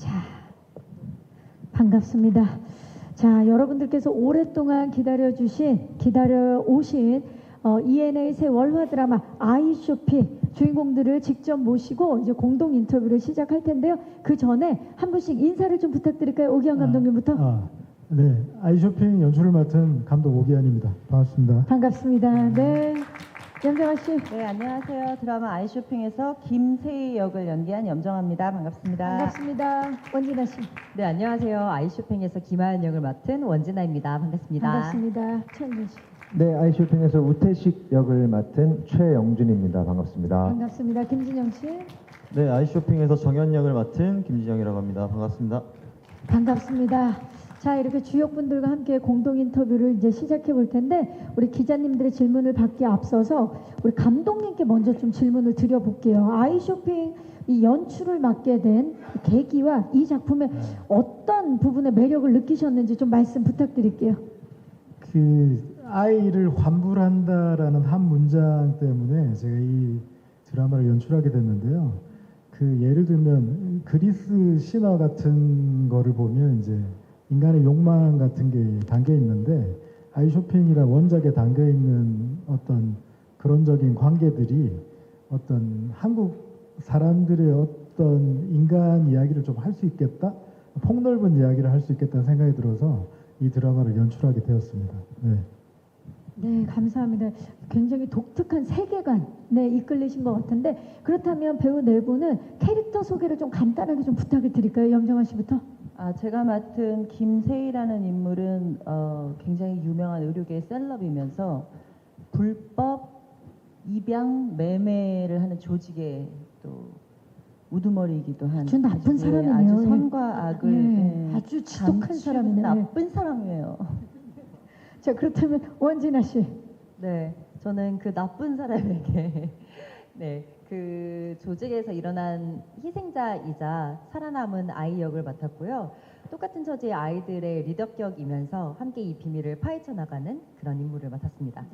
자, 반갑습니다. 자, 여러분들께서 오랫동안 기다려오신 ENA 새 월화 드라마 아이쇼핑 주인공들을 직접 모시고 이제 공동 인터뷰를 시작할 텐데요. 그 전에 한 분씩 인사를 좀 부탁드릴까요? 오기환 감독님부터. 네, 아이쇼핑 연출을 맡은 감독 오기환입니다. 반갑습니다. 반갑습니다. 네, 염정아 씨. 네, 안녕하세요. 드라마 아이쇼핑에서 김세희 역을 연기한 염정아입니다. 반갑습니다. 반갑습니다. 원진아 씨. 네, 안녕하세요. 아이쇼핑에서 김하연 역을 맡은 원진아입니다. 반갑습니다. 반갑습니다. 최은진 씨. 네, 아이쇼핑에서 우태식 역을 맡은 최영준입니다. 반갑습니다. 반갑습니다. 김진영 씨. 네, 아이쇼핑에서 정현 역을 맡은 김진영이라고 합니다. 반갑습니다. 반갑습니다. 자, 이렇게 주역분들과 함께 공동 인터뷰를 이제 시작해 볼 텐데 우리 기자님들의 질문을 받기에 앞서서 우리 감독님께 먼저 좀 질문을 드려볼게요. 아이쇼핑 이 연출을 맡게 된 계기와 이 작품의 어떤 부분의 매력을 느끼셨는지 좀 말씀 부탁드릴게요. 그 아이를 환불한다라는 한 문장 때문에 제가 이 드라마를 연출하게 됐는데요. 그 예를 들면 그리스 신화 같은 거를 보면 이제 인간의 욕망 같은 게 담겨 있는데 아이쇼핑이라 원작에 담겨 있는 어떤 그런적인 관계들이 어떤 한국 사람들의 어떤 인간 이야기를 좀 할 수 있겠다, 폭넓은 이야기를 할 수 있겠다는 생각이 들어서 이 드라마를 연출하게 되었습니다. 네. 네, 감사합니다. 굉장히 독특한 세계관에 이끌리신 것 같은데 그렇다면 배우 네 분은 캐릭터 소개를 좀 간단하게 좀 부탁을 드릴까요? 염정아 씨부터. 제가 맡은 김세희라는 인물은 굉장히 유명한 의료계의 셀럽이면서 불법 입양 매매를 하는 조직의 또 우두머리이기도 한 아주 나쁜 사람이네요. 아주 선과 악을 네, 아주 지독한 사람이네요. 나쁜 사람이에요. 자, 그렇다면 원진아 씨. 네, 저는 그 나쁜 사람에게 그 조직에서 일어난 희생자이자 살아남은 아이 역을 맡았고요. 똑같은 처지의 아이들의 리더격이면서 함께 이 비밀을 파헤쳐 나가는 그런 임무를 맡았습니다.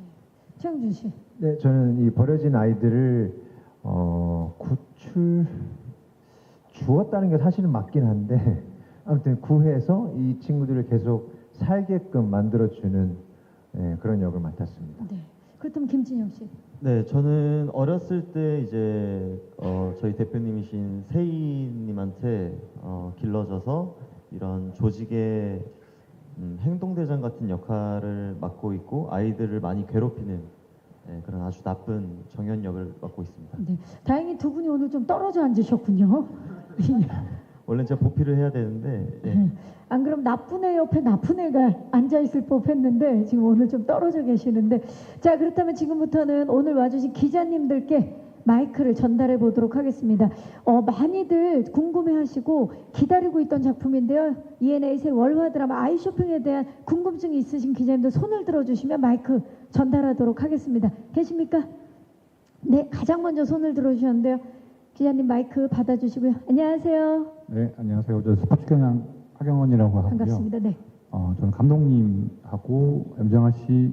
최영준 씨. 네, 저는 이 버려진 아이들을 주었다는 게 사실은 맞긴 한데 아무튼 구해서 이 친구들을 계속 살게끔 만들어주는 그런 역을 맡았습니다. 네. 그렇다면 김진영 씨. 네, 저는 어렸을 때 이제 저희 대표님이신 세희님한테 길러져서 이런 조직의 행동대장 같은 역할을 맡고 있고 아이들을 많이 괴롭히는 그런 아주 나쁜 정현 역을 맡고 있습니다. 네. 다행히 두 분이 오늘 좀 떨어져 앉으셨군요. 원래 제가 보필을 해야 되는데 안 그럼 나쁜 애 옆에 나쁜 애가 앉아있을 법했는데 지금 오늘 좀 떨어져 계시는데 자, 그렇다면 지금부터는 오늘 와주신 기자님들께 마이크를 전달해 보도록 하겠습니다. 많이들 궁금해하시고 기다리고 있던 작품인데요. ENA 새 월화 드라마 아이쇼핑에 대한 궁금증이 있으신 기자님들 손을 들어주시면 마이크 전달하도록 하겠습니다. 계십니까? 네, 가장 먼저 손을 들어주셨는데요. 기자님 마이크 받아주시고요. 안녕하세요. 네, 안녕하세요. 저 스포츠 경향 하경원이라고 하고요. 반갑습니다. 네. 저는 감독님하고 염정아 씨,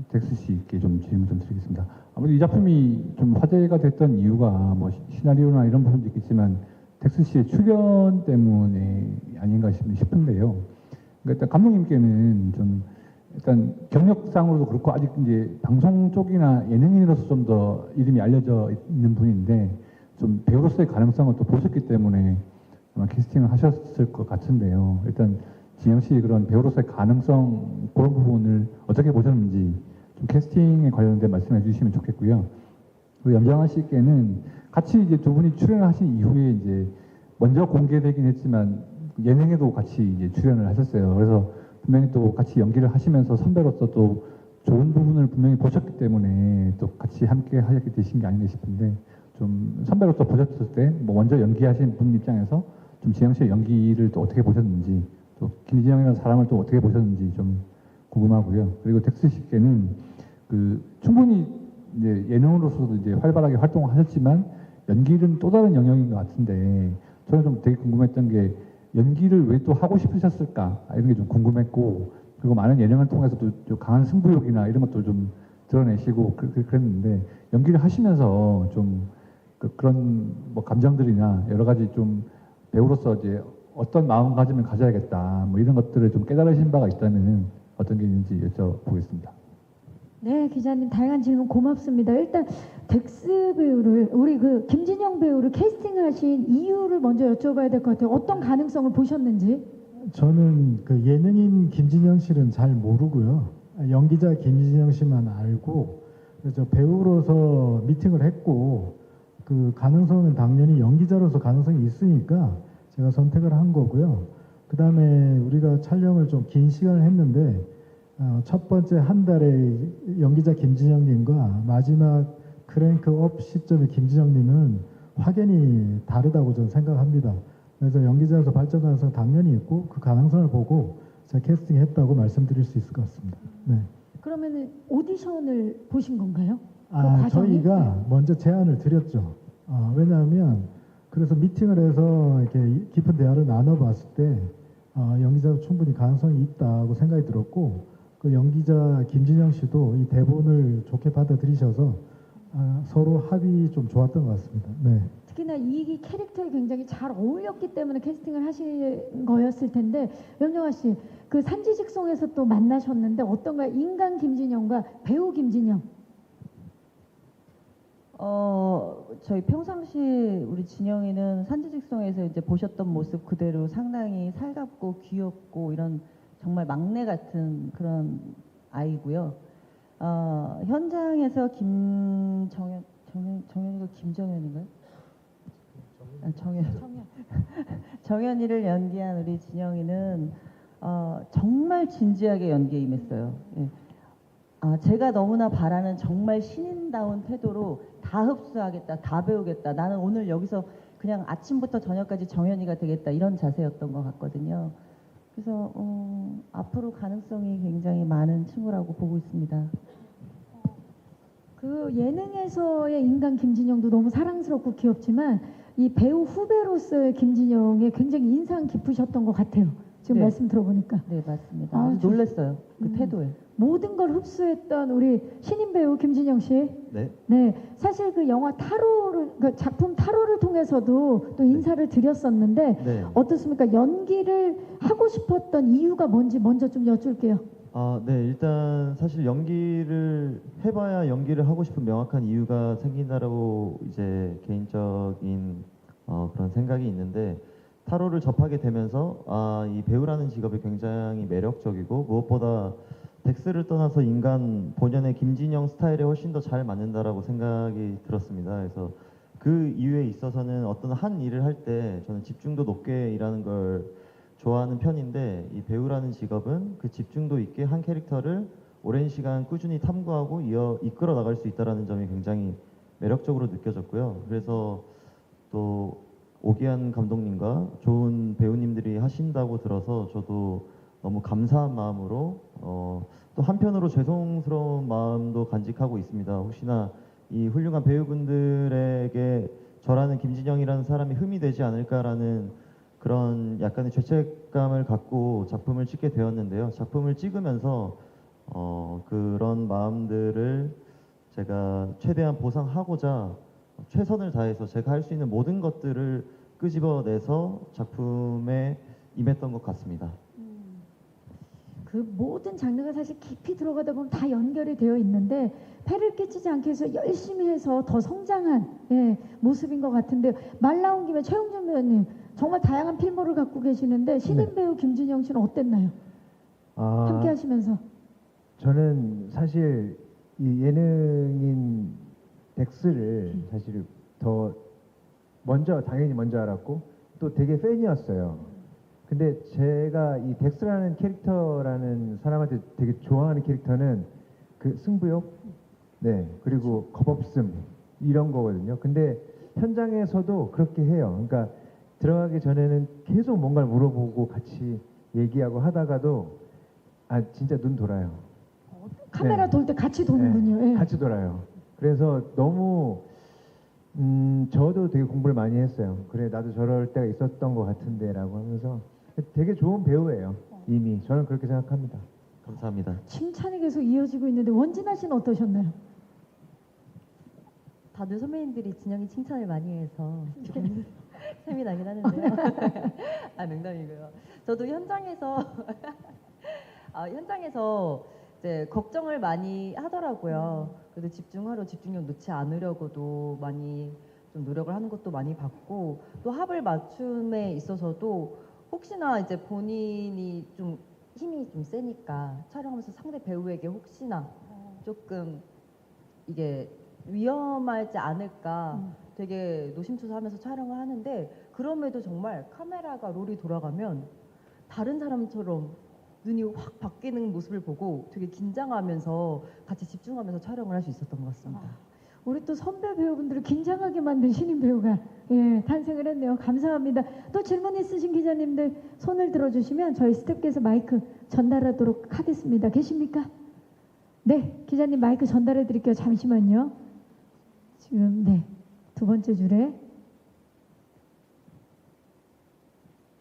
덱스 씨께 좀 질문 좀 드리겠습니다. 아무래도 이 작품이 좀 화제가 됐던 이유가 뭐 시나리오나 이런 부분도 있겠지만 덱스 씨의 출연 때문에 아닌가 싶은데요. 그러니까 일단 감독님께는 좀 일단 경력상으로도 그렇고 아직 이제 방송 쪽이나 예능인으로서 좀 더 이름이 알려져 있는 분인데 좀 배우로서의 가능성을 또 보셨기 때문에 아마 캐스팅을 하셨을 것 같은데요. 일단 진영 씨 그런 배우로서의 가능성 그런 부분을 어떻게 보셨는지 좀 캐스팅에 관련된 말씀해 주시면 좋겠고요. 그리고 염정아 씨께는 같이 이제 두 분이 출연하신 이후에 이제 먼저 공개되긴 했지만 예능에도 같이 이제 출연을 하셨어요. 그래서 분명히 또 같이 연기를 하시면서 선배로서 또 좋은 부분을 분명히 보셨기 때문에 또 같이 함께 하셨게 되신 게 아닌가 싶은데 좀 선배로서 보셨을 때 뭐 먼저 연기하신 분 입장에서 좀 지영 씨의 연기를 또 어떻게 보셨는지 또 김지영이라는 사람을 또 어떻게 보셨는지 좀 궁금하고요. 그리고 덱스 씨께는 그 충분히 이제 예능으로서도 이제 활발하게 활동하셨지만 연기는 또 다른 영역인 것 같은데 저는 좀 되게 궁금했던 게 연기를 왜 또 하고 싶으셨을까 이런 게 좀 궁금했고 그리고 많은 예능을 통해서도 좀 강한 승부욕이나 이런 것도 좀 드러내시고 그랬는데 연기를 하시면서 좀 그런 뭐 감정들이나 여러 가지 좀 배우로서 이제 어떤 마음가짐을 가져야겠다. 뭐 이런 것들을 좀 깨달으신 바가 있다면 어떤 게 있는지 여쭤보겠습니다. 네, 기자님 다양한 질문 고맙습니다. 일단 덱스 배우를 우리 그 김진영 배우를 캐스팅하신 이유를 먼저 여쭤봐야 될 것 같아요. 어떤 가능성을 보셨는지. 저는 그 예능인 김진영 씨는 잘 모르고요. 연기자 김진영 씨만 알고 그래서 배우로서 미팅을 했고 그 가능성은 당연히 연기자로서 가능성이 있으니까 제가 선택을 한 거고요. 그 다음에 우리가 촬영을 좀 긴 시간을 했는데 첫 번째 한 달에 연기자 김진영님과 마지막 크랭크업 시점의 김진영님은 확연히 다르다고 저는 생각합니다. 그래서 연기자로서 발전 가능성 당연히 있고 그 가능성을 보고 제가 캐스팅했다고 말씀드릴 수 있을 것 같습니다. 네. 그러면은 오디션을 보신 건가요? 그 과정이? 저희가 먼저 제안을 드렸죠. 왜냐하면 그래서 미팅을 해서 이렇게 깊은 대화를 나눠봤을 때 연기자도 충분히 가능성이 있다고 생각이 들었고 그 연기자 김진영 씨도 이 대본을 좋게 받아들이셔서 서로 합이 좀 좋았던 것 같습니다. 네. 특히나 이 캐릭터에 굉장히 잘 어울렸기 때문에 캐스팅을 하신 거였을 텐데 염정아 씨, 그 산지직송에서 또 만나셨는데 어떤가요? 인간 김진영과 배우 김진영. 저희 평상시 우리 진영이는 산지직송에서 이제 보셨던 모습 그대로 상당히 살갑고 귀엽고 이런 정말 막내 같은 그런 아이고요. 현장에서 정연이가 김정연인가요? 정연이를 연기한 우리 진영이는 정말 진지하게 연기에 임했어요. 예. 제가 너무나 바라는 정말 신인다운 태도로 다 흡수하겠다, 다 배우겠다. 나는 오늘 여기서 그냥 아침부터 저녁까지 정연이가 되겠다 이런 자세였던 것 같거든요. 그래서 앞으로 가능성이 굉장히 많은 친구라고 보고 있습니다. 그 예능에서의 인간 김진영도 너무 사랑스럽고 귀엽지만 이 배우 후배로서의 김진영에 굉장히 인상 깊으셨던 것 같아요. 지금 네. 말씀 들어보니까. 네, 맞습니다. 아, 아주 놀랐어요. 그 태도에. 모든 걸 흡수했던 우리 신인 배우 김진영 씨. 네. 네, 사실 그 영화 타로를 그 작품 타로를 통해서도 또 인사를 드렸었는데 네. 어떻습니까? 연기를 하고 싶었던 이유가 뭔지 먼저 좀 여쭐게요. 네, 일단 사실 연기를 해봐야 연기를 하고 싶은 명확한 이유가 생긴다라고 이제 개인적인 그런 생각이 있는데 타로를 접하게 되면서 이 배우라는 직업이 굉장히 매력적이고 무엇보다 덱스를 떠나서 인간 본연의 김진영 스타일에 훨씬 더 잘 맞는다라고 생각이 들었습니다. 그래서 그 이유에 있어서는 어떤 한 일을 할 때 저는 집중도 높게 일하는 걸 좋아하는 편인데 이 배우라는 직업은 그 집중도 있게 한 캐릭터를 오랜 시간 꾸준히 탐구하고 이끌어 나갈 수 있다는 점이 굉장히 매력적으로 느껴졌고요. 그래서 또 오기환 감독님과 좋은 배우님들이 하신다고 들어서 저도 너무 감사한 마음으로 또 한편으로 죄송스러운 마음도 간직하고 있습니다. 혹시나 이 훌륭한 배우분들에게 저라는 김진영이라는 사람이 흠이 되지 않을까라는 그런 약간의 죄책감을 갖고 작품을 찍게 되었는데요. 작품을 찍으면서 그런 마음들을 제가 최대한 보상하고자 최선을 다해서 제가 할 수 있는 모든 것들을 끄집어내서 작품에 임했던 것 같습니다. 그 모든 장르가 사실 깊이 들어가다 보면 다 연결이 되어 있는데 폐를 끼치지 않게 해서 열심히 해서 더 성장한 모습인 것 같은데 말 나온 김에 최용준 배우님 정말 다양한 필모를 갖고 계시는데 신인 네. 배우 김진영 씨는 어땠나요? 함께 하시면서. 저는 사실 이 예능인 덱스를 사실 더 당연히 먼저 알았고 또 되게 팬이었어요. 근데 제가 이 덱스라는 캐릭터라는 사람한테 되게 좋아하는 캐릭터는 그 승부욕, 네, 그리고 겁없음 이런 거거든요. 근데 현장에서도 그렇게 해요. 그러니까 들어가기 전에는 계속 뭔가를 물어보고 같이 얘기하고 하다가도 진짜 눈 돌아요. 카메라 네. 돌 때 같이 도는군요. 네, 예. 같이 돌아요. 그래서 너무 저도 되게 공부를 많이 했어요. 그래 나도 저럴 때가 있었던 것 같은데라고 하면서 되게 좋은 배우예요. 이미 저는 그렇게 생각합니다. 감사합니다. 칭찬이 계속 이어지고 있는데 원진아 씨는 어떠셨나요? 다들 선배님들이 진영이 칭찬을 많이 해서 기분 셈이 나긴 하는데요. 아, 농담이고요. 저도 현장에서 현장에서 이제 걱정을 많이 하더라고요. 그래도 집중력 놓지 않으려고도 많이 좀 노력을 하는 것도 많이 봤고, 또 합을 맞춤에 있어서도 혹시나 이제 본인이 좀 힘이 좀 세니까 촬영하면서 상대 배우에게 혹시나 조금 이게 위험하지 않을까 되게 노심초사하면서 촬영을 하는데, 그럼에도 정말 카메라가 롤이 돌아가면 다른 사람처럼 눈이 확 바뀌는 모습을 보고 되게 긴장하면서 같이 집중하면서 촬영을 할 수 있었던 것 같습니다. 우리 또 선배 배우분들을 긴장하게 만든 신인 배우가 탄생을 했네요. 감사합니다. 또 질문 있으신 기자님들 손을 들어주시면 저희 스태프께서 마이크 전달하도록 하겠습니다. 계십니까? 네, 기자님 마이크 전달해 드릴게요. 잠시만요. 지금 네, 두 번째 줄에.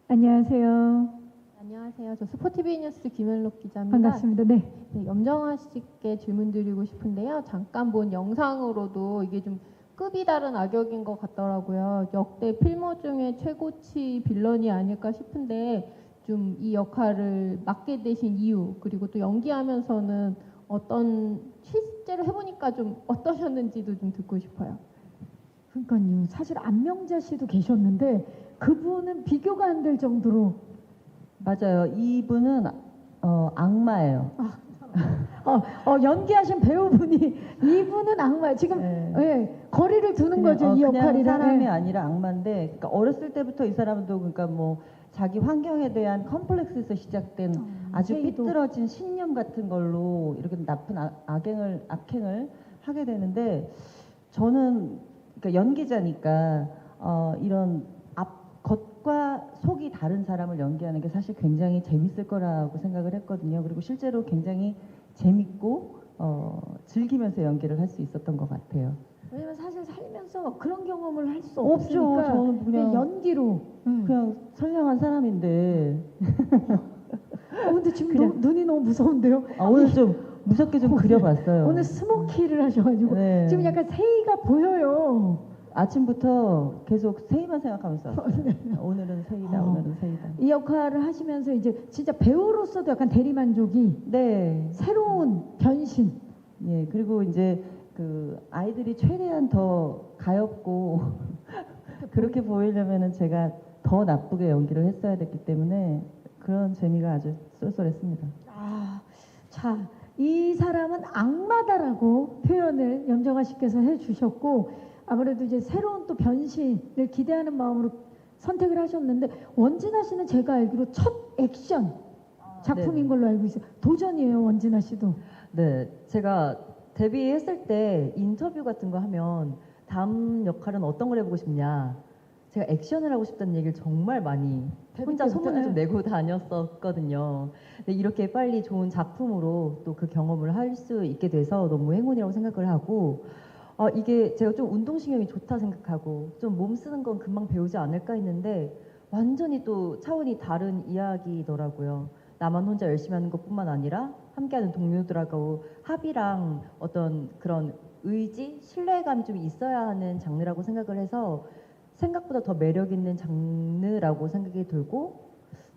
안녕하세요. 안녕하세요. 저 스포티비 뉴스 김현록 기자입니다. 반갑습니다. 네. 네, 염정아 씨께 질문 드리고 싶은데요. 잠깐 본 영상으로도 이게 좀 급이 다른 악역인 것 같더라고요. 역대 필모 중에 최고치 빌런이 아닐까 싶은데 좀 이 역할을 맡게 되신 이유, 그리고 또 연기하면서는 어떤 실제로 해보니까 좀 어떠셨는지도 좀 듣고 싶어요. 그러니까요. 사실 안명자 씨도 계셨는데 그분은 비교가 안 될 정도로 맞아요. 이분은 악마예요. 연기하신 배우분이 이분은 악마 지금 거리를 두는 거죠. 이 그냥 역할이랑. 사람이 아니라 악마인데, 그러니까 어렸을 때부터 이 사람도 그러니까 뭐 자기 환경에 대한 컴플렉스에서 시작된 아주 회의도. 삐뚤어진 신념 같은 걸로 이렇게 나쁜 악행을 하게 되는데, 저는 그러니까 연기자니까 이런 겉과 속이 다른 사람을 연기하는 게 사실 굉장히 재밌을 거라고 생각을 했거든요. 그리고 실제로 굉장히 재밌고 즐기면서 연기를 할 수 있었던 것 같아요. 왜냐면 사실 살면서 그런 경험을 할 수 없죠. 없으니까 저는 그냥 연기로. 그냥 선량한 사람인데 근데 지금 그냥- 눈이 너무 무서운데요. 오늘 좀 무섭게 좀 그려봤어요. 오늘 스모키를 하셔가지고 네. 지금 약간 세이가 보여요. 아침부터 계속 세이만 생각하면서 왔어요. 오늘은 세이다, 오늘은 세이다. 이 역할을 하시면서 이제 진짜 배우로서도 약간 대리만족이 네, 새로운 변신. 예. 그리고 이제 그 아이들이 최대한 더 가엽고 그렇게 보이려면은 제가 더 나쁘게 연기를 했어야 됐기 때문에 그런 재미가 아주 쏠쏠했습니다. 자, 이 사람은 악마다라고 표현을 염정아 씨께서 해주셨고, 아무래도 이제 새로운 또 변신을 기대하는 마음으로 선택을 하셨는데, 원진아 씨는 제가 알기로 첫 액션 작품인 네. 걸로 알고 있어요. 도전이에요, 원진아 씨도. 네, 제가 데뷔했을 때 인터뷰 같은 거 하면 다음 역할은 어떤 걸 해보고 싶냐, 제가 액션을 하고 싶다는 얘기를 정말 많이 혼자 소문을 좀 내고 다녔었거든요. 근데 이렇게 빨리 좋은 작품으로 또 그 경험을 할 수 있게 돼서 너무 행운이라고 생각을 하고, 이게 제가 좀 운동신경이 좋다 생각하고 좀 몸 쓰는 건 금방 배우지 않을까 했는데 완전히 또 차원이 다른 이야기더라고요. 나만 혼자 열심히 하는 것뿐만 아니라 함께하는 동료들하고 합의랑 어떤 그런 의지, 신뢰감이 좀 있어야 하는 장르라고 생각을 해서 생각보다 더 매력 있는 장르라고 생각이 들고,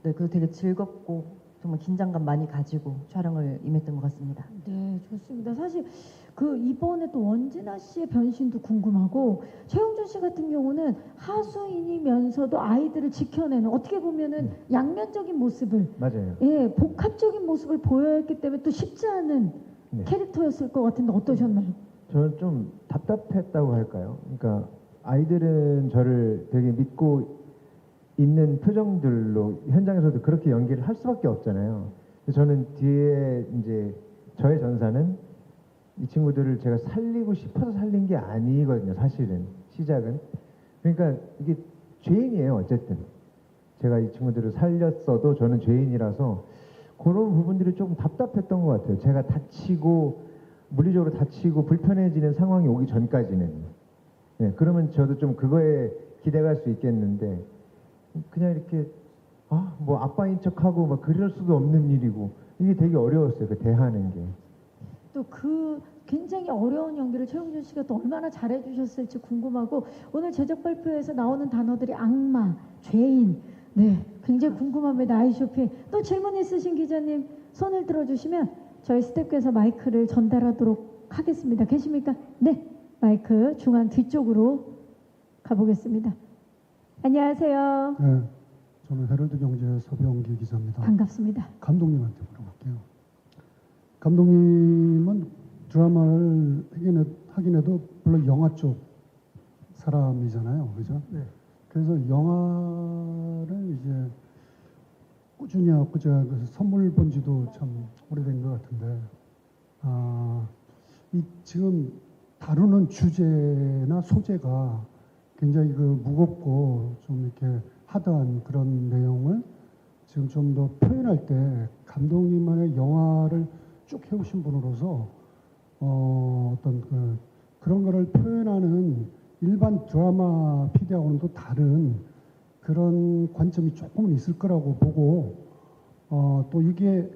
네, 그리고 되게 즐겁고 정말 긴장감 많이 가지고 촬영을 임했던 것 같습니다. 네, 좋습니다. 사실 그 이번에 또 원진아 씨의 변신도 궁금하고, 최용준 씨 같은 경우는 하수인이면서도 아이들을 지켜내는, 어떻게 보면은 양면적인 모습을, 맞아요. 복합적인 모습을 보여야 했기 때문에 또 쉽지 않은 네. 캐릭터였을 것 같은데 어떠셨나요? 저는 좀 답답했다고 할까요? 그러니까 아이들은 저를 되게 믿고 있는 표정들로 현장에서도 그렇게 연기를 할 수밖에 없잖아요. 근데 저는 뒤에 이제 저의 전사는 이 친구들을 제가 살리고 싶어서 살린 게 아니거든요. 사실은 시작은. 그러니까 이게 죄인이에요. 어쨌든 제가 이 친구들을 살렸어도 저는 죄인이라서 그런 부분들이 조금 답답했던 것 같아요. 제가 다치고 물리적으로 다치고 불편해지는 상황이 오기 전까지는. 네, 그러면 저도 좀 그거에 기대갈 수 있겠는데 그냥 이렇게 뭐 아빠인 척하고 막 그럴 수도 없는 일이고 이게 되게 어려웠어요. 그 대하는 게. 또 그 굉장히 어려운 연기를 최용준 씨가 또 얼마나 잘해주셨을지 궁금하고, 오늘 제작 발표에서 나오는 단어들이 악마, 죄인, 네, 굉장히 궁금합니다. 아이쇼핑. 또 질문 있으신 기자님 손을 들어주시면 저희 스태프께서 마이크를 전달하도록 하겠습니다. 계십니까? 네, 마이크 중앙 뒤쪽으로 가보겠습니다. 안녕하세요. 네, 저는 헤럴드 경제 서병기 기자입니다. 반갑습니다. 감독님한테 물어볼게요. 감독님은 드라마를 하긴 해도 물론 영화 쪽 사람이잖아요, 그죠? 네. 그래서 영화를 이제 꾸준히 하고 제가 그래서 선물 본 지도 참 오래된 것 같은데, 이 지금 다루는 주제나 소재가 굉장히 그 무겁고 좀 이렇게 하드한 그런 내용을 지금 좀 더 표현할 때 감독님만의 영화를 쭉 해오신 분으로서 어떤 그런 거를 표현하는 일반 드라마 PD하고는 또 다른 그런 관점이 조금은 있을 거라고 보고 또 이게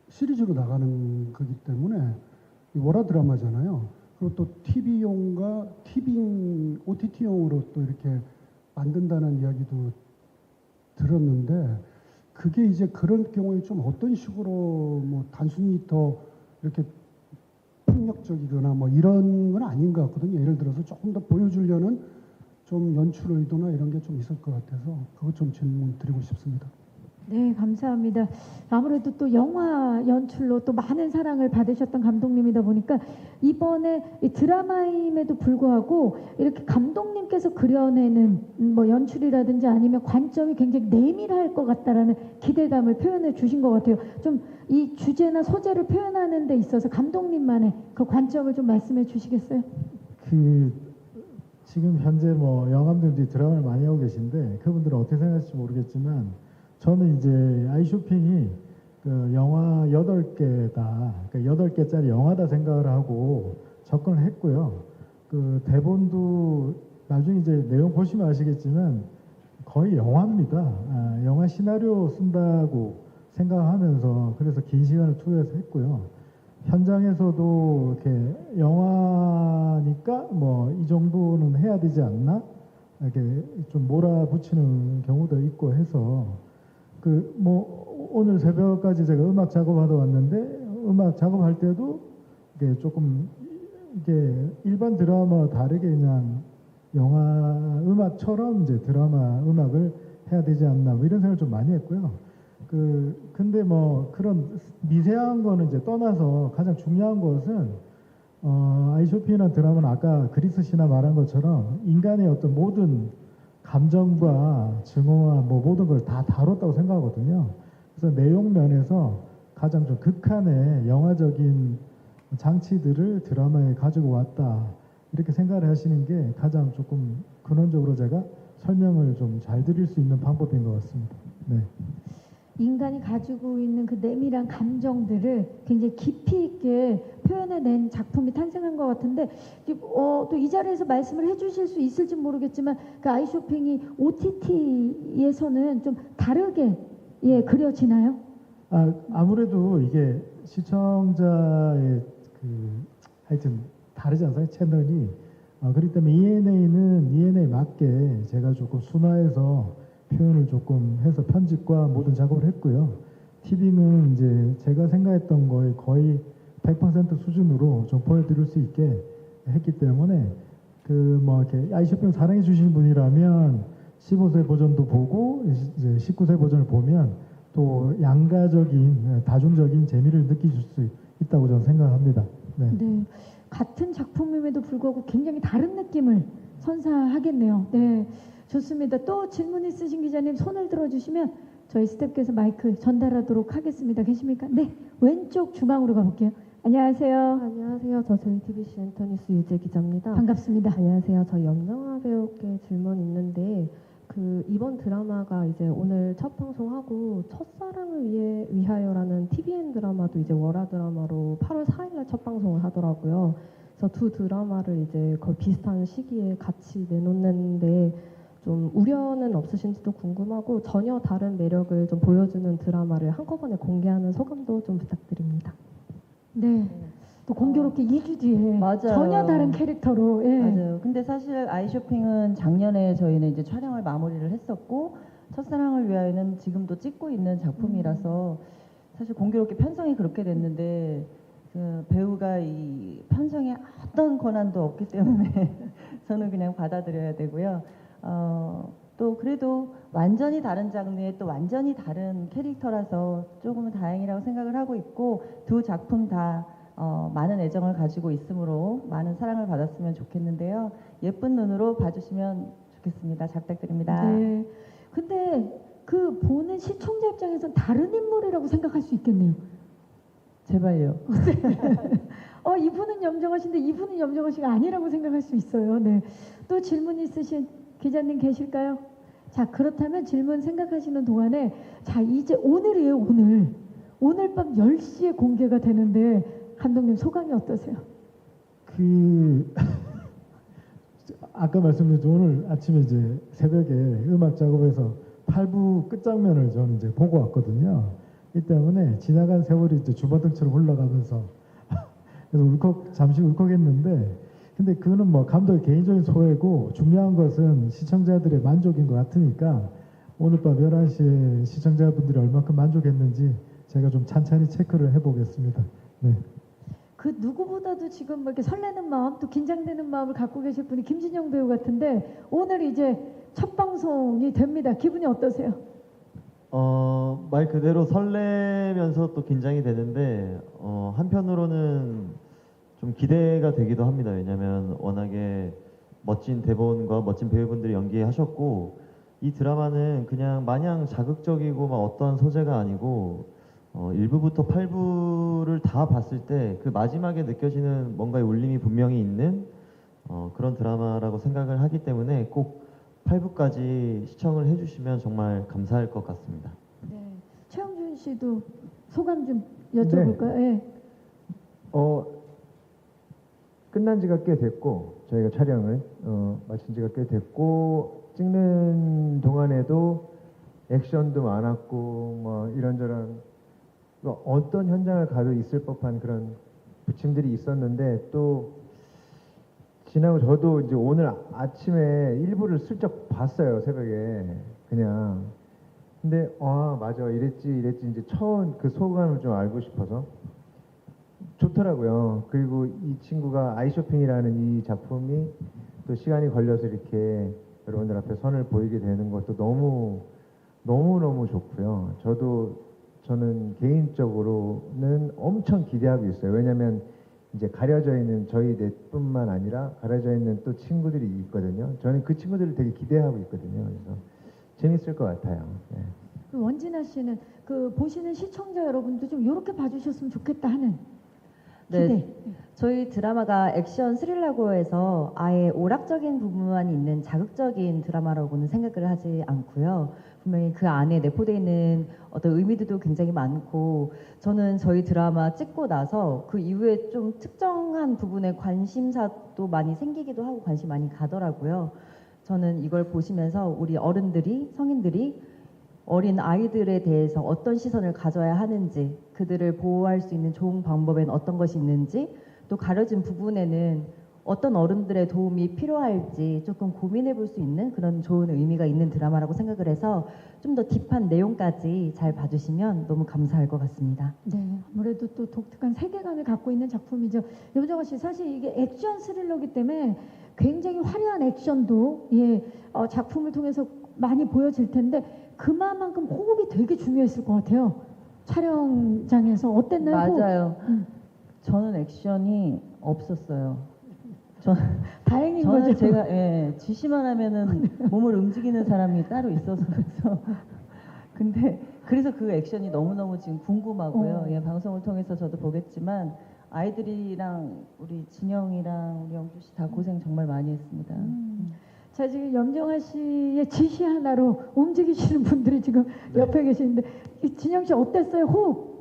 시리즈로 나가는 거기 때문에 이 월화 드라마잖아요. 그리고 또 TV용과 OTT용으로 또 이렇게 만든다는 이야기도 들었는데 그게 이제 그런 경우에 좀 어떤 식으로 뭐 단순히 더 이렇게 폭력적이거나 뭐 이런 건 아닌 것 같거든요. 예를 들어서 조금 더 보여주려는 좀 연출 의도나 이런 게 좀 있을 것 같아서 그것 좀 질문 드리고 싶습니다. 네, 감사합니다. 아무래도 또 영화 연출로 또 많은 사랑을 받으셨던 감독님이다 보니까 이번에 이 드라마임에도 불구하고 이렇게 감독님께서 그려내는 뭐 연출이라든지 아니면 관점이 굉장히 내밀할 것 같다라는 기대감을 표현해 주신 것 같아요. 좀 이 주제나 소재를 표현하는 데 있어서 감독님만의 그 관점을 좀 말씀해 주시겠어요? 지금 현재 뭐 영감들이 드라마를 많이 하고 계신데 그분들은 어떻게 생각할지 모르겠지만 저는 이제 아이쇼핑이 그 영화 8개다, 그러니까 8개짜리 영화다 생각을 하고 접근을 했고요. 그 대본도 나중에 이제 내용 보시면 아시겠지만 거의 영화입니다. 영화 시나리오 쓴다고 생각하면서 그래서 긴 시간을 투여해서 했고요. 현장에서도 이렇게 영화니까 뭐 이 정도는 해야 되지 않나? 이렇게 좀 몰아붙이는 경우도 있고 해서 뭐 오늘 새벽까지 제가 음악 작업하러 왔는데 음악 작업할 때도 이게 조금 이게 일반 드라마와 다르게 그냥 영화 음악처럼 이제 드라마 음악을 해야 되지 않나 뭐 이런 생각을 좀 많이 했고요. 근데 뭐 그런 미세한 거는 이제 떠나서 가장 중요한 것은 아이쇼핑이라는 드라마는 아까 그리스 신화 말한 것처럼 인간의 어떤 모든 감정과 증오와 뭐 모든 걸 다 다뤘다고 생각하거든요. 그래서 내용 면에서 가장 좀 극한의 영화적인 장치들을 드라마에 가지고 왔다 이렇게 생각을 하시는 게 가장 조금 근원적으로 제가 설명을 좀 잘 드릴 수 있는 방법인 것 같습니다. 네. 인간이 가지고 있는 그 내밀한 감정들을 굉장히 깊이 있게 표현해낸 작품이 탄생한 것 같은데 또 이 자리에서 말씀을 해주실 수 있을지 모르겠지만 그 아이쇼핑이 OTT에서는 좀 다르게 그려지나요? 아무래도 이게 시청자의 하여튼 다르지 않아요? 채널이. 그렇기 때문에 ENA는 ENA에 맞게 제가 조금 순화해서 표현을 조금 해서 편집과 모든 작업을 했고요. TV는 이제 제가 생각했던 거에 거의 100% 수준으로 좀 보여드릴 수 있게 했기 때문에 뭐 이렇게 아이쇼핑 사랑해 주시는 분이라면 15세 버전도 보고 이제 19세 버전을 보면 또 양가적인 다중적인 재미를 느끼실 수 있다고 저는 생각합니다. 네. 네. 같은 작품임에도 불구하고 굉장히 다른 느낌을 선사하겠네요. 네. 좋습니다. 또 질문 있으신 기자님 손을 들어주시면 저희 스태프께서 마이크 전달하도록 하겠습니다. 계십니까? 네, 왼쪽 중앙으로 가볼게요. 안녕하세요. 안녕하세요. 저 JTBC 엔터뉴스 유재 기자입니다. 반갑습니다. 안녕하세요. 저 염정아 배우께 질문 있는데 이번 드라마가 이제 오늘 첫 방송하고 첫사랑을 위하여라는 TVN 드라마도 이제 월화 드라마로 8월 4일날 첫 방송을 하더라고요. 그래서 두 드라마를 이제 거의 비슷한 시기에 같이 내놓는데 좀 우려는 없으신지도 궁금하고 전혀 다른 매력을 좀 보여주는 드라마를 한꺼번에 공개하는 소감도 좀 부탁드립니다. 네. 또 공교롭게 2주 뒤에 맞아요. 전혀 다른 캐릭터로. 예. 맞아요. 근데 사실 아이쇼핑은 작년에 저희는 이제 촬영을 마무리를 했었고 첫사랑을 위하여는 지금도 찍고 있는 작품이라서 사실 공교롭게 편성이 그렇게 됐는데 그 배우가 이 편성에 어떤 권한도 없기 때문에 저는 그냥 받아들여야 되고요. 또 그래도 완전히 다른 장르의 또 완전히 다른 캐릭터라서 조금은 다행이라고 생각을 하고 있고 두 작품 다 많은 애정을 가지고 있으므로 많은 사랑을 받았으면 좋겠는데요. 예쁜 눈으로 봐주시면 좋겠습니다. 잘 부탁드립니다. 네. 근데 그 보는 시청자 입장에선 다른 인물이라고 생각할 수 있겠네요. 제발요. 이분은 염정아 씨인데 이분은 염정아 씨가 아니라고 생각할 수 있어요. 네. 또 질문 있으신 기자님 계실까요? 자, 그렇다면 질문 생각하시는 동안에 자, 이제 오늘이에요, 오늘. 오늘 밤 10시에 공개가 되는데 감독님 소감이 어떠세요? 아까 말씀드린 오늘 아침에 이제 새벽에 음악 작업에서 8부 끝장면을 저는 이제 보고 왔거든요. 이 때문에 지나간 세월이 이제 주마등처럼 흘러가면서 그래서 잠시 울컥했는데, 근데 그거는 뭐 감독의 개인적인 소회고 중요한 것은 시청자들의 만족인 것 같으니까 오늘 밤 11시에 시청자분들이 얼마큼 만족했는지 제가 좀 찬찬히 체크를 해보겠습니다. 네. 그 누구보다도 지금 뭐 이렇게 설레는 마음 또 긴장되는 마음을 갖고 계실 분이 김진영 배우 같은데 오늘 이제 첫 방송이 됩니다. 기분이 어떠세요? 말 그대로 설레면서 또 긴장이 되는데 한편으로는 좀 기대가 되기도 합니다. 왜냐하면 워낙에 멋진 대본과 멋진 배우분들이 연기하셨고 이 드라마는 그냥 마냥 자극적이고 막 어떠한 소재가 아니고 1부부터 8부를 다 봤을 때 그 마지막에 느껴지는 뭔가의 울림이 분명히 있는 그런 드라마라고 생각을 하기 때문에 꼭 8부까지 시청을 해주시면 정말 감사할 것 같습니다. 네. 최영준 씨도 소감 좀 여쭤볼까요? 네. 끝난 지가 꽤 됐고 저희가 촬영을 마친 지가 꽤 됐고 찍는 동안에도 액션도 많았고 뭐 이런저런 어떤 현장을 가도 있을 법한 그런 부침들이 있었는데 또 지나고 저도 이제 오늘 아침에 일부를 슬쩍 봤어요. 새벽에 그냥. 근데 맞아 이랬지 이제 처음 그 소감을 좀 알고 싶어서 좋더라고요. 그리고 이 친구가 아이쇼핑이라는 이 작품이 또 시간이 걸려서 이렇게 여러분들 앞에 선을 보이게 되는 것도 너무 좋고요. 저는 개인적으로는 엄청 기대하고 있어요. 왜냐하면 이제 가려져 있는 저희 넷뿐만 아니라 가려져 있는 또 친구들이 있거든요. 저는 그 친구들을 되게 기대하고 있거든요. 그래서 재밌을 것 같아요. 네. 원진아 씨는 그 보시는 시청자 여러분도 좀 이렇게 봐주셨으면 좋겠다 하는 기대. 네, 저희 드라마가 액션 스릴러고 해서 아예 오락적인 부분만 있는 자극적인 드라마라고는 생각을 하지 않고요. 분명히 그 안에 내포되어 있는 어떤 의미들도 굉장히 많고 저는 저희 드라마 찍고 나서 그 이후에 좀 특정한 부분에 관심사도 많이 생기기도 하고 관심 많이 가더라고요. 저는 이걸 보시면서 우리 어른들이 성인들이 어린 아이들에 대해서 어떤 시선을 가져야 하는지 그들을 보호할 수 있는 좋은 방법엔 어떤 것이 있는지 또 가려진 부분에는 어떤 어른들의 도움이 필요할지 조금 고민해 볼 수 있는 그런 좋은 의미가 있는 드라마라고 생각을 해서 좀 더 딥한 내용까지 잘 봐주시면 너무 감사할 것 같습니다. 네, 아무래도 또 독특한 세계관을 갖고 있는 작품이죠. 염정아 씨, 사실 이게 액션 스릴러기 때문에 굉장히 화려한 액션도 작품을 통해서 많이 보여질 텐데 그만큼 호흡이 되게 중요했을 것 같아요. 촬영장에서 어땠나요? 맞아요. 저는 액션이 없었어요. 다행인 저는 거죠. 제가 지시만 하면은 몸을 움직이는 사람이 따로 있어서 근데 그래서 그 액션이 너무너무 지금 궁금하고요. 방송을 통해서 저도 보겠지만 아이들이랑 우리 진영이랑 우리 영주 씨 다 고생 정말 많이 했습니다. 자, 지금 염정아 씨의 지시 하나로 움직이시는 분들이 지금 옆에 계시는데 이 진영 씨 어땠어요? 호흡?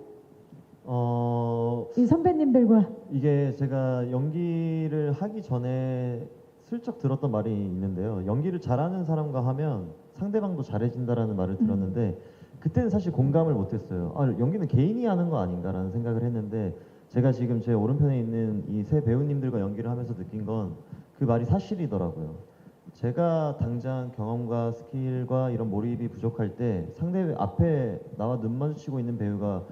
이 선배님들과 이게 제가 연기를 하기 전에 슬쩍 들었던 말이 있는데요. 연기를 잘하는 사람과 하면 상대방도 잘해진다라는 말을 들었는데 그때는 사실 공감을 못했어요. 연기는 개인이 하는 거 아닌가라는 생각을 했는데 제가 지금 제 오른편에 있는 이 세 배우님들과 연기를 하면서 느낀 건 그 말이 사실이더라고요. 제가 당장 경험과 스킬과 이런 몰입이 부족할 때 상대 앞에 나와 눈 마주치고 있는 배우가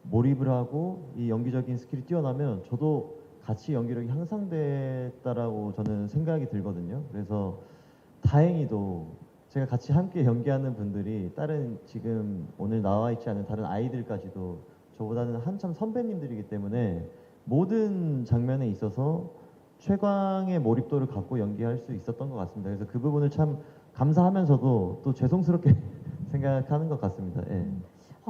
몰입을 하고 이 연기적인 스킬이 뛰어나면 저도 같이 연기력이 향상됐다라고 저는 생각이 들거든요. 그래서 다행히도 제가 같이 함께 연기하는 분들이 다른 지금 오늘 나와 있지 않은 다른 아이들까지도 저보다는 한참 선배님들이기 때문에 모든 장면에 있어서 최강의 몰입도를 갖고 연기할 수 있었던 것 같습니다. 그래서 그 부분을 참 감사하면서도 또 죄송스럽게 생각하는 것 같습니다. 예.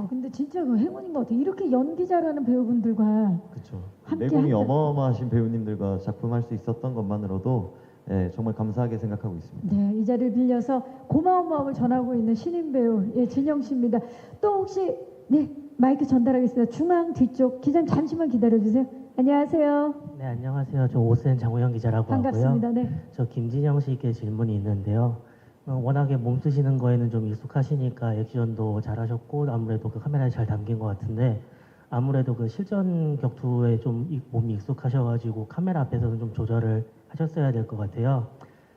근데 진짜 그 행운인 것 같아요. 이렇게 연기 잘하는 배우분들과 그렇죠. 함께 내공이 한다- 어마어마하신 배우님들과 작품할 수 있었던 것만으로도 예, 정말 감사하게 생각하고 있습니다. 네, 이 자리를 빌려서 고마운 마음을 전하고 있는 신인 배우 진영 씨입니다. 또 혹시 네 마이크 전달하겠습니다. 중앙 뒤쪽 기자님 잠시만 기다려주세요. 안녕하세요. 네, 안녕하세요. 저 오센 장우영 기자라고 반갑습니다. 하고요. 네. 저 김진영 씨께 질문이 있는데요. 워낙에 몸 쓰시는 거에는 좀 익숙하시니까 액션도 잘하셨고 아무래도 그 카메라에 잘 담긴 것 같은데 아무래도 그 실전 격투에 좀 몸이 익숙하셔가지고 카메라 앞에서는 좀 조절을 하셨어야 될 것 같아요.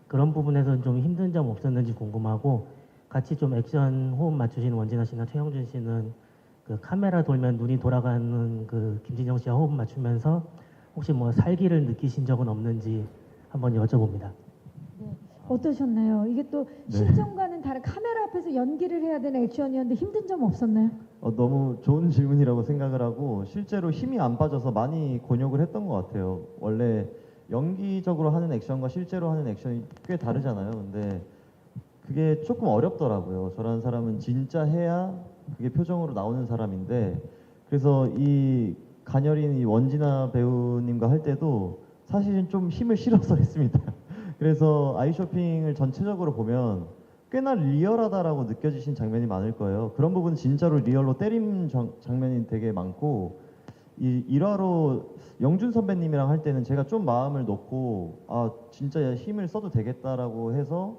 그런 부분에서는 좀 힘든 점 없었는지 궁금하고 같이 좀 액션 호흡 맞추시는 원진아 씨나 최영준 씨는 그 카메라 돌면 눈이 돌아가는 그 김진영 씨와 호흡 맞추면서 혹시 뭐 살기를 느끼신 적은 없는지 한번 여쭤봅니다. 어떠셨나요? 이게 또 실전과는 다른 카메라 앞에서 연기를 해야 되는 액션이었는데 힘든 점 없었나요? 너무 좋은 질문이라고 생각을 하고 실제로 힘이 안 빠져서 많이 곤욕을 했던 것 같아요. 원래 연기적으로 하는 액션과 실제로 하는 액션이 꽤 다르잖아요. 근데 그게 조금 어렵더라고요. 저라는 사람은 진짜 해야 그게 표정으로 나오는 사람인데 그래서 이 가녀린 이 원진아 배우님과 할 때도 사실은 좀 힘을 실어서 했습니다. 그래서 아이쇼핑을 전체적으로 보면 꽤나 리얼하다라고 느껴지신 장면이 많을 거예요. 그런 부분 진짜로 리얼로 때림 장면이 되게 많고 이 일화로 영준 선배님이랑 할 때는 제가 좀 마음을 놓고 아 진짜 힘을 써도 되겠다라고 해서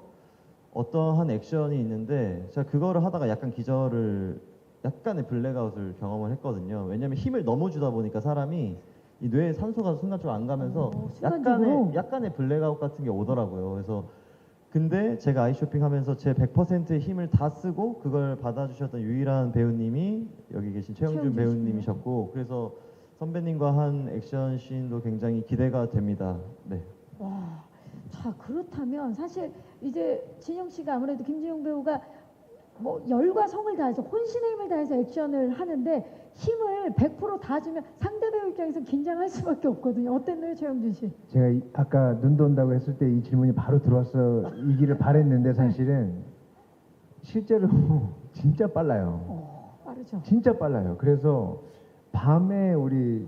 어떠한 액션이 있는데 제가 그거를 하다가 약간 기절을 약간의 블랙아웃을 경험을 했거든요. 왜냐하면 힘을 너무 주다 보니까 사람이 이 뇌에 산소가 순간적으로 안 가면서 순간적으로? 약간의 블랙아웃 같은 게 오더라고요. 그래서 근데 제가 아이쇼핑 하면서 제 100%의 힘을 다 쓰고 그걸 받아주셨던 유일한 배우님이 여기 계신 최영준 최영준 배우님이셨고 그래서 선배님과 한 액션 씬도 굉장히 기대가 됩니다. 네. 와, 자 그렇다면 사실 이제 진영 씨가 아무래도 김진영 배우가 뭐 열과 성을 다해서 혼신의 힘을 다해서 액션을 하는데 힘을 100%다 주면 상대 배우 입장에서 긴장할 수밖에 없거든요. 어땠나요, 최영준 씨? 제가 아까 눈 돈다고 했을 때 이 질문이 바로 들어와서 이기를 바랬는데 사실은 실제로 진짜 빨라요. 빠르죠. 진짜 빨라요. 그래서 밤에 우리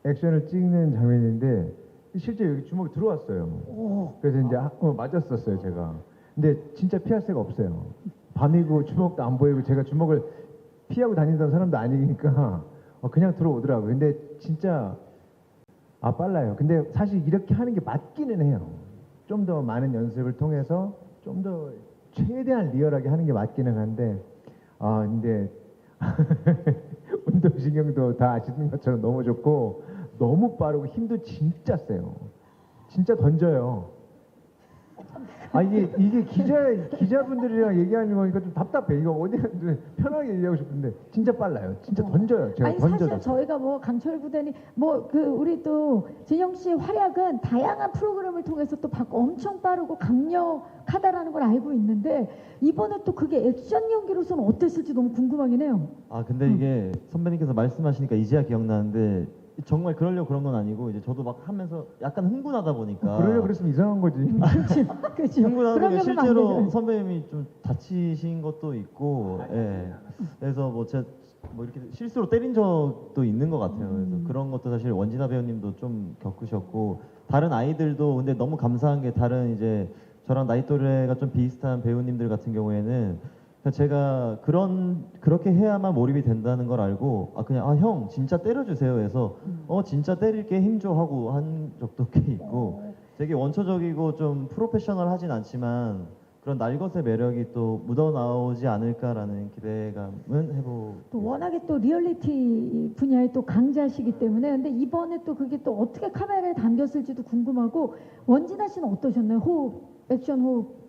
액션을 찍는 장면인데 실제 여기 주먹이 들어왔어요. 그래서 이제 맞았었어요 제가. 근데 진짜 피할 새가 없어요. 밤이고 주먹도 안 보이고 제가 주먹을 피하고 다니던 사람도 아니니까 그냥 들어오더라고요. 근데 진짜 빨라요. 근데 사실 이렇게 하는 게 맞기는 해요. 좀 더 많은 연습을 통해서 좀 더 최대한 리얼하게 하는 게 맞기는 한데 근데 운동신경도 다 아시는 것처럼 너무 좋고 너무 빠르고 힘도 진짜 세요. 진짜 던져요. 이게 기자분들이랑 얘기하는 거니까 좀 답답해. 이거 어디 편하게 얘기하고 싶은데 진짜 빨라요. 진짜 던져요. 제가 아니 던져요. 사실 저희가 뭐 강철 부대니 뭐 그 우리 또 진영 씨의 활약은 다양한 프로그램을 통해서 또 엄청 빠르고 강력하다라는 걸 알고 있는데 이번에 또 그게 액션 연기로서는 어땠을지 너무 궁금하긴 해요. 근데 이게 선배님께서 말씀하시니까 이제야 기억나는데 정말 그러려고 그런 건 아니고 이제 저도 막 하면서 약간 흥분하다 보니까 그러려고 그랬으면 이상한 거지. 그렇죠. 흥분하는 게 그러려고 하면 안 실제로 되죠. 선배님이 좀 다치신 것도 있고 예. 그래서 뭐 제가 뭐 이렇게 실수로 때린 적도 있는 것 같아요. 그래서 그런 것도 사실 원진아 배우님도 좀 겪으셨고 다른 아이들도 근데 너무 감사한 게 다른 이제 저랑 나이 또래가 좀 비슷한 배우님들 같은 경우에는 제가 그렇게 해야만 몰입이 된다는 걸 알고 그냥 형 진짜 때려주세요 해서 진짜 때릴게 힘줘 하고 한 적도 꽤 있고 되게 원초적이고 좀 프로페셔널하진 않지만 그런 날것의 매력이 또 묻어나오지 않을까라는 기대감은 해보고 또 워낙에 또 리얼리티 분야의 또 강자시기 때문에 근데 이번에 또 그게 또 어떻게 카메라에 담겼을지도 궁금하고 원진아 씨는 어떠셨나요? 호흡, 액션 호흡.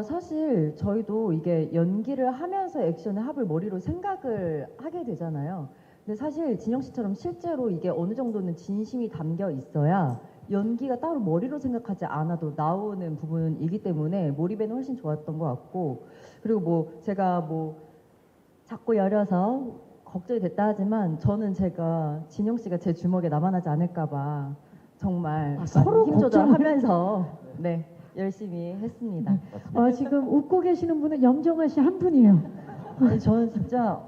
사실 저희도 이게 연기를 하면서 액션의 합을 머리로 생각을 하게 되잖아요. 근데 사실 진영 씨처럼 실제로 이게 어느 정도는 진심이 담겨 있어야 연기가 따로 머리로 생각하지 않아도 나오는 부분이기 때문에 몰입에는 훨씬 좋았던 것 같고, 그리고 뭐 제가 뭐 자꾸 여려서 걱정이 됐다 하지만 저는 제가 진영 씨가 제 주먹에 남아나지 않을까봐 정말 서로 힘 조절하면서 네 열심히 했습니다. 지금 웃고 계시는 분은 염정아 씨 한 분이에요. 아니, 저는 진짜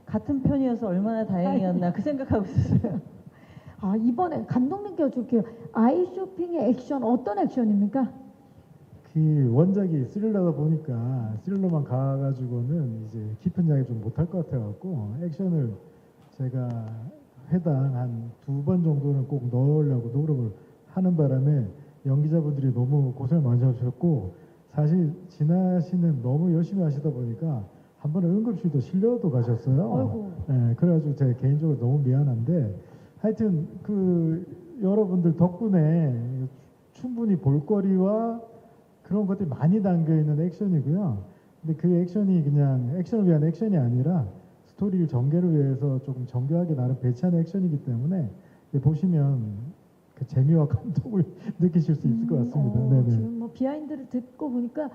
같은 편이어서 얼마나 다행이었나 그 생각하고 있었어요. 이번에 감독님께 여쭐게요. 아이 쇼핑의 액션 어떤 액션입니까? 그 원작이 스릴러다 보니까 스릴러만 가가지고는 이제 깊은 이야기 좀 못할 것 같아갖고 액션을 제가 회당 한 2번 정도는 꼭 넣으려고 노력을 하는 바람에 연기자분들이 너무 고생을 많이 하셨고, 사실 진아 씨는 너무 열심히 하시다 보니까 한 번에 응급실도 실려도 가셨어요. 네, 그래가지고 제가 개인적으로 너무 미안한데 하여튼 그 여러분들 덕분에 충분히 볼거리와 그런 것들이 많이 담겨 있는 액션이고요. 근데 그 액션이 그냥 액션을 위한 액션이 아니라 스토리를 전개를 위해서 조금 정교하게 나름 배치한 액션이기 때문에 보시면 그 재미와 감동을 느끼실 수 있을 것 같습니다. 네네. 지금 뭐 비하인드를 듣고 보니까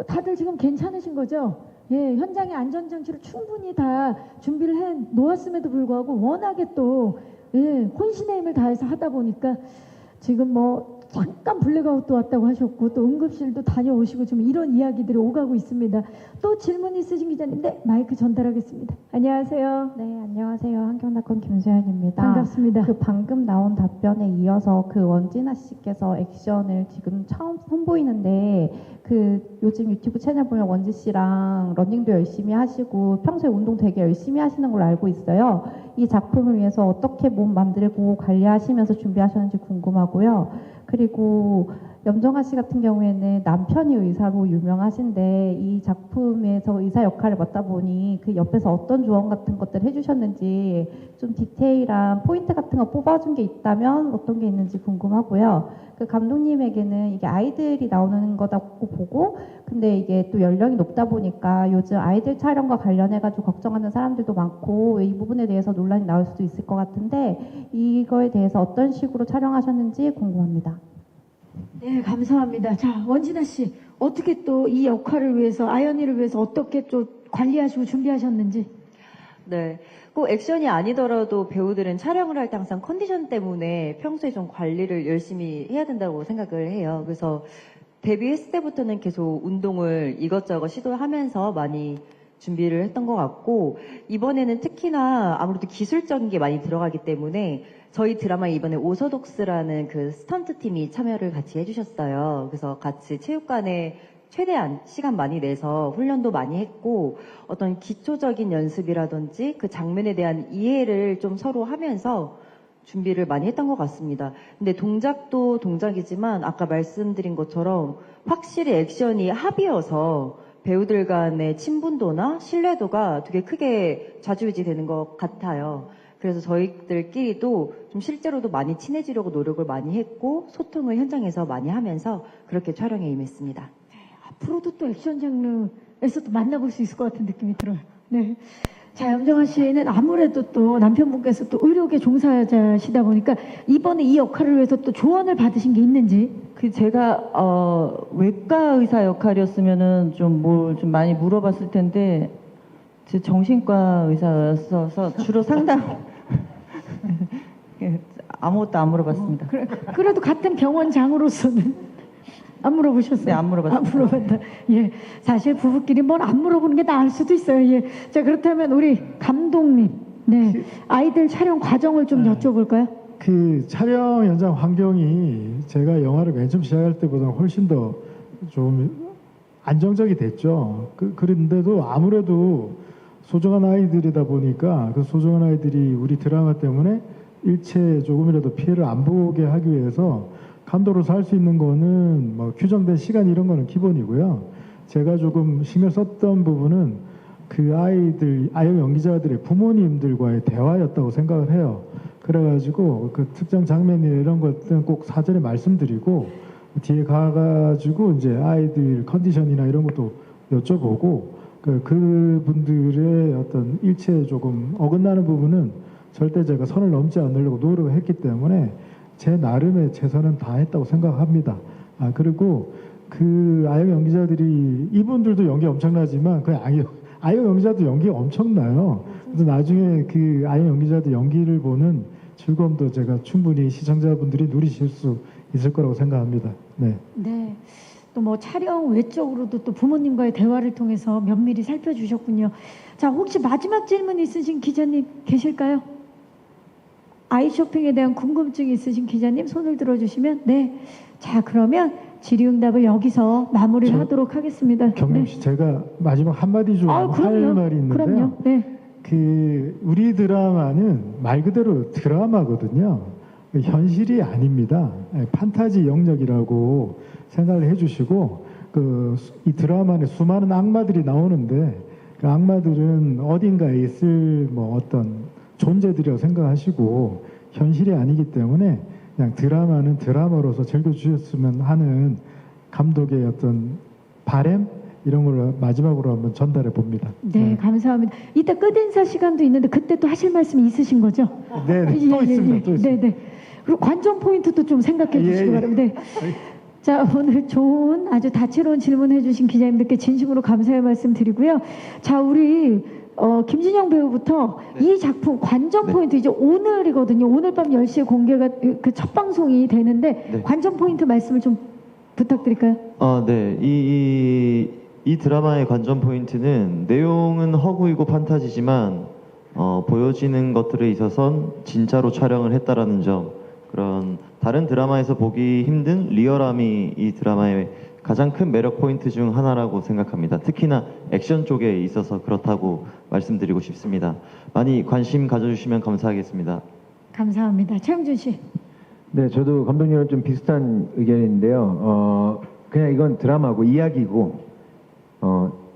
다들 지금 괜찮으신 거죠? 예, 현장의 안전장치를 충분히 다 준비를 해 놓았음에도 불구하고 워낙에 또 혼신의 힘을 다해서 하다 보니까 지금 뭐 잠깐 블랙아웃도 왔다고 하셨고 또 응급실도 다녀오시고 좀 이런 이야기들이 오가고 있습니다. 또 질문 있으신 기자님, 네, 마이크 전달하겠습니다. 안녕하세요. 네, 안녕하세요. 한경닷컴 김수현입니다. 반갑습니다. 그 방금 나온 답변에 이어서 그 원진아 씨께서 액션을 지금 처음 선보이는데 그 요즘 유튜브 채널 보면 원지 씨랑 러닝도 열심히 하시고 평소에 운동 되게 열심히 하시는 걸로 알고 있어요. 이 작품을 위해서 어떻게 몸 만들고 관리하시면서 준비하셨는지 궁금하고요. 그리고 염정아 씨 같은 경우에는 남편이 의사로 유명하신데 이 작품에서 의사 역할을 맡다 보니 그 옆에서 어떤 조언 같은 것들 해주셨는지 좀 디테일한 포인트 같은 거 뽑아준 게 있다면 어떤 게 있는지 궁금하고요. 그 감독님에게는 이게 아이들이 나오는 거다고 보고 근데 이게 또 연령이 높다 보니까 요즘 아이들 촬영과 관련해가지고 걱정하는 사람들도 많고 이 부분에 대해서 논란이 나올 수도 있을 것 같은데 이거에 대해서 어떤 식으로 촬영하셨는지 궁금합니다. 네, 감사합니다. 자, 원진아 씨, 어떻게 또 이 역할을 위해서, 아연이를 위해서 어떻게 좀 관리하시고 준비하셨는지? 네, 꼭 액션이 아니더라도 배우들은 촬영을 할 때 항상 컨디션 때문에 평소에 좀 관리를 열심히 해야 된다고 생각을 해요. 그래서 데뷔했을 때부터는 계속 운동을 이것저것 시도하면서 많이 준비를 했던 것 같고, 이번에는 특히나 아무래도 기술적인 게 많이 들어가기 때문에 저희 드라마에 이번에 오서독스라는 그 스턴트 팀이 참여를 같이 해주셨어요. 그래서 같이 체육관에 최대한 시간 많이 내서 훈련도 많이 했고 어떤 기초적인 연습이라든지 그 장면에 대한 이해를 좀 서로 하면서 준비를 많이 했던 것 같습니다. 근데 동작도 동작이지만 아까 말씀드린 것처럼 확실히 액션이 합이어서 배우들 간의 친분도나 신뢰도가 되게 크게 좌지우지되는 것 같아요. 그래서 저희들끼리도 좀 실제로도 많이 친해지려고 노력을 많이 했고 소통을 현장에서 많이 하면서 그렇게 촬영에 임했습니다. 앞으로도 또 액션 장르에서 또 만나볼 수 있을 것 같은 느낌이 들어요. 네. 자, 염정아 씨는 아무래도 또 남편분께서 또 의료계 종사자시다 보니까 이번에 이 역할을 위해서 또 조언을 받으신 게 있는지? 그 제가 외과 의사 역할이었으면은 좀 뭘 좀 많이 물어봤을 텐데 제 정신과 의사였어서 주로 상담 아무것도 안 물어봤습니다. 그래도 같은 병원장으로서는 안 물어보셨어요? 네, 안 물어봤습니다. 안 물어봤다. 예, 사실 부부끼리 뭘 안 물어보는 게 나을 수도 있어요. 예, 자 그렇다면 우리 감독님, 네, 아이들 촬영 과정을 좀 여쭤볼까요? 그 촬영 현장 환경이 제가 영화를 맨 처음 시작할 때보다 훨씬 더 좀 안정적이 됐죠. 그런데도 아무래도 소중한 아이들이다 보니까 그 소중한 아이들이 우리 드라마 때문에 일체 조금이라도 피해를 안 보게 하기 위해서 감독으로서 할 수 있는 거는 뭐 규정된 시간 이런 거는 기본이고요. 제가 조금 신경 썼던 부분은 그 아이용 연기자들의 부모님들과의 대화였다고 생각을 해요. 그래가지고 그 특정 장면이나 이런 것들은 꼭 사전에 말씀드리고 뒤에 가가지고 이제 아이들 컨디션이나 이런 것도 여쭤보고 그분들의 어떤 일체에 조금 어긋나는 부분은 절대 제가 선을 넘지 않으려고 노력을 했기 때문에 제 나름의 최선은 다했다고 생각합니다. 그리고 그 아이용 연기자들이 이분들도 연기 엄청나지만 그 아이용 연기자도 연기가 엄청나요. 그래서 나중에 그 아이용 연기자들 연기를 보는 즐거움도 제가 충분히 시청자분들이 누리실 수 있을 거라고 생각합니다. 네. 네. 또 뭐 촬영 외적으로도 또 부모님과의 대화를 통해서 면밀히 살펴주셨군요. 자, 혹시 마지막 질문 있으신 기자님 계실까요? 아이쇼핑에 대한 궁금증이 있으신 기자님 손을 들어주시면 네. 자, 그러면 질의응답을 여기서 마무리를 하도록 하겠습니다. 경림 씨, 제가 마지막 한마디 좀 할 말이 있는데요. 그럼요. 네. 우리 드라마는 말 그대로 드라마거든요. 현실이 아닙니다. 판타지 영역이라고 생각을 해주시고 이 드라마 안에 수많은 악마들이 나오는데 그 악마들은 어딘가에 있을 뭐 어떤 존재들이라고 생각하시고 현실이 아니기 때문에 그냥 드라마는 드라마로서 즐겨주셨으면 하는 감독의 어떤 바람 이런 걸 마지막으로 한번 전달해 봅니다. 네, 감사합니다. 이따 끝인사 시간도 있는데 그때 또 하실 말씀이 있으신 거죠? 네, 또 있습니다. 또 있습니다. 네. 그리고 관전 포인트도 좀 생각해 주시기 바랍니다. 네. 자, 오늘 좋은 아주 다채로운 질문해 주신 기자님들께 진심으로 감사의 말씀 드리고요. 자, 우리 김진영 배우부터 이 작품 관전 포인트 이제 오늘이거든요. 오늘 밤 10시에 공개가 그 첫 방송이 되는데 관전 포인트 말씀을 좀 부탁드릴까요? 네. 이 드라마의 관전 포인트는 내용은 허구이고 판타지지만 보여지는 것들에 있어선 진짜로 촬영을 했다라는 점, 그런 다른 드라마에서 보기 힘든 리얼함이 이 드라마의 가장 큰 매력 포인트 중 하나라고 생각합니다. 특히나 액션 쪽에 있어서 그렇다고 말씀드리고 싶습니다. 많이 관심 가져주시면 감사하겠습니다. 감사합니다. 최영준 씨. 네, 저도 감독님은 좀 비슷한 의견인데요. 그냥 이건 드라마고 이야기고,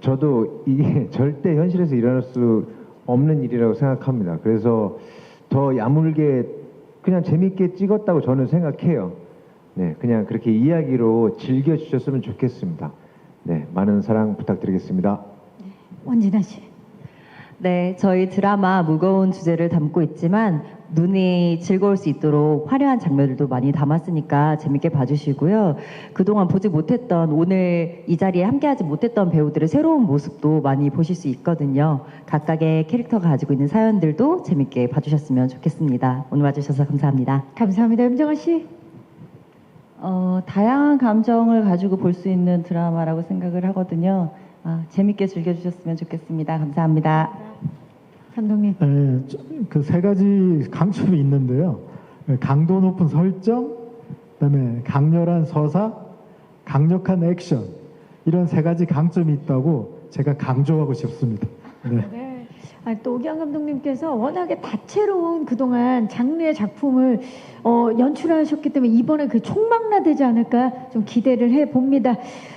저도 이게 절대 현실에서 일어날 수 없는 일이라고 생각합니다. 그래서 더 야물게 그냥 재밌게 찍었다고 저는 생각해요. 네, 그냥 그렇게 이야기로 즐겨주셨으면 좋겠습니다. 네, 많은 사랑 부탁드리겠습니다. 원진아 씨. 네, 저희 드라마 무거운 주제를 담고 있지만 눈이 즐거울 수 있도록 화려한 장면들도 많이 담았으니까 재밌게 봐주시고요. 그동안 보지 못했던, 오늘 이 자리에 함께하지 못했던 배우들의 새로운 모습도 많이 보실 수 있거든요. 각각의 캐릭터가 가지고 있는 사연들도 재밌게 봐주셨으면 좋겠습니다. 오늘 와주셔서 감사합니다. 감사합니다. 염정아 씨. 다양한 감정을 가지고 볼 수 있는 드라마라고 생각을 하거든요. 재밌게 즐겨주셨으면 좋겠습니다. 감사합니다. 감독님. 그 세 가지 강점이 있는데요. 강도 높은 설정, 그다음에 강렬한 서사, 강력한 액션, 이런 세 가지 강점이 있다고 제가 강조하고 싶습니다. 네. 또 오기환 감독님께서 워낙에 다채로운 그동안 장르의 작품을 연출하셨기 때문에 이번에 그 총망라되지 않을까 좀 기대를 해봅니다.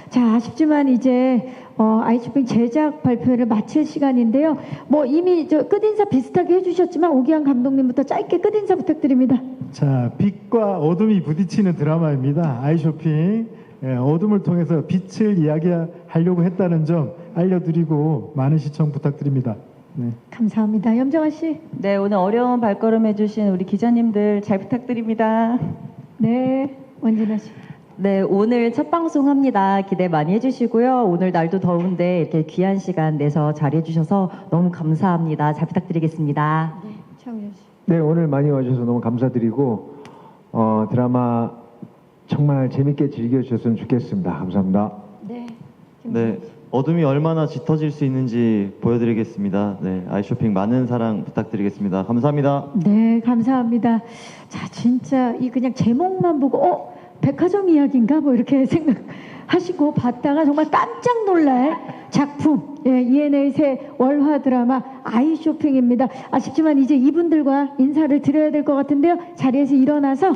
자, 아쉽지만 이제 아이쇼핑 제작 발표를 마칠 시간인데요. 뭐 이미 저 끝인사 비슷하게 해주셨지만 오기환 감독님부터 짧게 끝인사 부탁드립니다. 자, 빛과 어둠이 부딪히는 드라마입니다. 아이쇼핑. 어둠을 통해서 빛을 이야기하려고 했다는 점 알려드리고 많은 시청 부탁드립니다. 네. 감사합니다. 염정아 씨. 네, 오늘 어려운 발걸음 해주신 우리 기자님들 잘 부탁드립니다. 네, 원진아 씨. 네, 오늘 첫 방송합니다. 기대 많이 해주시고요. 오늘 날도 더운데 이렇게 귀한 시간 내서 자리해주셔서 너무 감사합니다. 잘 부탁드리겠습니다. 네, 최영준 씨. 네, 오늘 많이 와주셔서 너무 감사드리고 드라마 정말 재밌게 즐겨주셨으면 좋겠습니다. 감사합니다. 네, 어둠이 얼마나 짙어질 수 있는지 보여드리겠습니다. 네, 아이쇼핑 많은 사랑 부탁드리겠습니다. 감사합니다. 네, 감사합니다. 자, 진짜 이 그냥 제목만 보고 백화점 이야기인가 뭐 이렇게 생각하시고 봤다가 정말 깜짝 놀랄 작품, ENA 새 월화 드라마 아이쇼핑입니다. 아쉽지만 이제 이분들과 인사를 드려야 될 것 같은데요. 자리에서 일어나서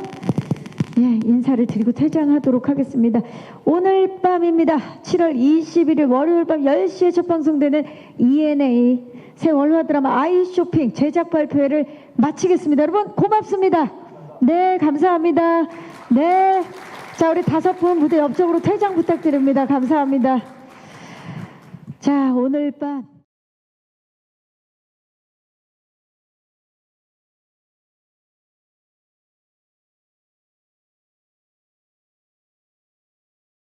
예, 인사를 드리고 퇴장하도록 하겠습니다. 오늘 밤입니다. 7월 21일 월요일 밤 10시에 첫 방송되는 ENA 새 월화 드라마 아이 쇼핑 제작 발표회를 마치겠습니다. 여러분 고맙습니다. 네, 감사합니다. 네, 자 우리 5분 무대 옆쪽으로 퇴장 부탁드립니다. 감사합니다. 자 오늘 밤